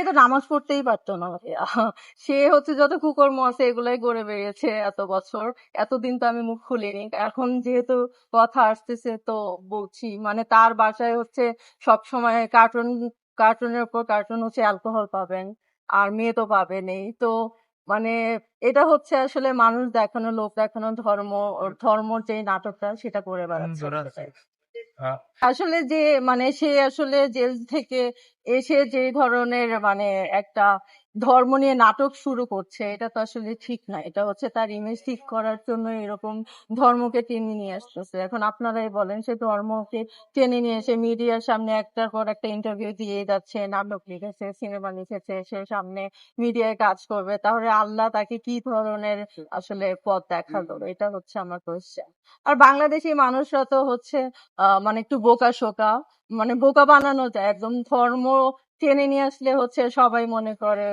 তো নামাজ পড়তেই পারতো না ভাইয়া। সে হচ্ছে যত কুকর্ম আছে এগুলাই করে বেরিয়েছে এত বছর। এতদিন তো আমি মুখ খুলিনি, এখন যেহেতু কথা আসতেছে তো বলছি। মানে তার বাসায় হচ্ছে সব সময় কার্টুনের উপর কার্টুন, হচ্ছে অ্যালকোহল পাবেন, আর মেয়ে তো পাবেনই। তো মানে এটা হচ্ছে আসলে মানুষ দেখানো, লোক দেখানো, ধর্মর যে নাটকটা সেটা করে বেড়াচ্ছে। আসলে যে মানে সে আসলে জেল থেকে এসে যে ধরনের মানে একটা ধর্ম নিয়ে নাটক শুরু করছে, এটা তো আসলে ঠিক না। এটা হচ্ছে তার ইমেজ ঠিক করার জন্য এরকম ধর্মকে টেনে নিয়ে আসতেছে। এখন আপনারাই বলেন, সে ধর্মকে টেনে নিয়ে এসে মিডিয়ার সামনে একটার পর একটা ইন্টারভিউ দিয়ে যাচ্ছে, নাটক লিখেছে, সিনেমা লিখেছে, সে সামনে মিডিয়ায় কাজ করবে, তাহলে আল্লাহ তাকে কি ধরনের আসলে পথ দেখালো? এটা হচ্ছে আমার কোয়েশ্চেন। আর বাংলাদেশি মানুষরা তো হচ্ছে মানে একটু বোকা শোকা, মানে বোকা বানানো যায় একদম। ধর্ম টেনে নিয়ে আসলে হচ্ছে সবাই মনে করে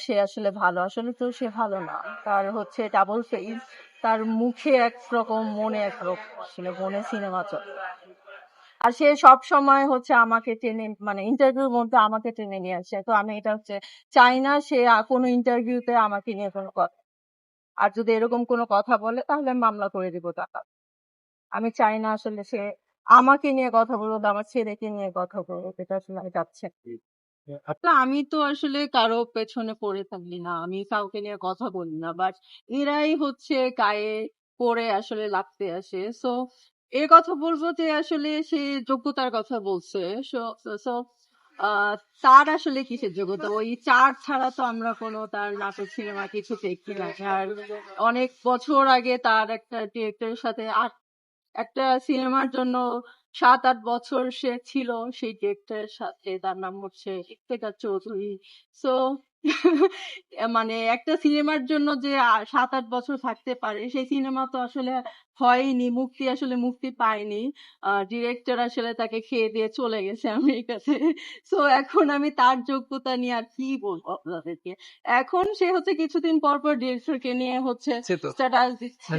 সে আসলে ভালো, আসলে তো সে ভালো না। তার হচ্ছে ডাবল ফেস, তার মুখে একরকম মনে একরকম, আসলে মনে সিনেমা চলে। আর সে সব সময় হচ্ছে আমাকে টেনে, মানে ইন্টারভিউর মধ্যে আমাকে টেনে নিয়ে আসে। তো আমি এটা হচ্ছে চাই না সে কোনো ইন্টারভিউতে আমাকে নিয়ে কোনো কথা, আর যদি এরকম কোনো কথা বলে তাহলে আমি মামলা করে দিব টাকা। আমি চাই না আসলে সে আমাকে নিয়ে কথা বলুক, আমার ছেলেকে নিয়ে কথা বলুক, এটা আসলে আমি চাচ্ছি না। তো আমি তো আসলে কারো পেছনে পড়ে থাকি না, আমি কাউকে নিয়ে কথা বলি না, বাট এরাই হচ্ছে গায়ে পড়ে আসলে লাগতে আসে। সো এর কথা বলবো যে আসলে সে যোগ্যতার কথা বলছে। সো আহ তার আসলে কিসের যোগ্যতা? ওই ৪ ছাড়া তো আমরা কোনো তার নাটক সিনেমা কিছু দেখি না। আর অনেক বছর আগে তার একটা ডিরেক্টরের সাথে একটা সিনেমার জন্য ৭-৮ বছর সে ছিল সেই ডিরেক্টরের সাথে। তার নাম হচ্ছে ইফতেখার চৌধুরী। সো মানে একটা সিনেমার জন্য যে ৭-৮ বছর থাকতে পারে, সেই সিনেমা তো আসলে হয়নি, মুক্তি পায়নি। ডিরেক্টর আসলে তাকে খেয়ে দিয়ে চলে গেছে আমেরিকাতে। সো এখন আমি তার যোগ্যতা নিয়ে আর কি বলবো আপনাদেরকে। এখন সে হচ্ছে কিছুদিন পর পর ডিরেক্টরকে নিয়ে হচ্ছে স্ট্যাটাস দিচ্ছে,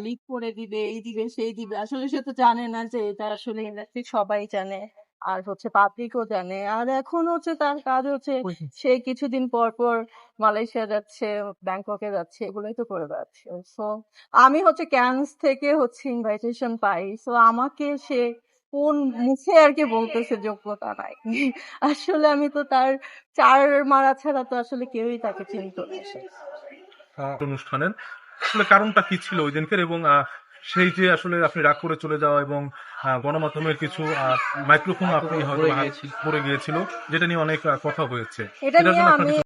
লিক করে দিবে, এই দিবে, সেই দিবে। আসলে সে তো জানে না যে এটা আসলে ইন্ডাস্ট্রি সবাই জানে, আর হচ্ছে পাবলিকও জানে। আর এখন হচ্ছে তার কাজ হচ্ছে সে কিছুদিন পর পর মালয়েশিয়া যাচ্ছে, ব্যাংককে যাচ্ছে, এগুলোই তো করে বেড়াচ্ছে। সো আমি হচ্ছে ক্যান্স থেকে হচ্ছে ইনভাইটেশন পাই, সো আমাকে সে কোন মুখে আর কি বলতেছে যোগ্যতা নাই? আসলে আমি তো তার ৪ মারা ছাড়া তো আসলে কেউই তাকে চিনতো না। অনুষ্ঠানের আসলে কারণটা কি ছিল ওই দিনকের, এবং সেই যে আসলে আপনি রাগ করে চলে যাওয়া এবং গণমাধ্যমের কিছু মাইক্রোফোন আপনি হয়তো পড়ে গিয়েছিল, যেটা নিয়ে অনেক কথা হয়েছে, এটা এটার নিয়ে জন্য আপনার আমি কিছু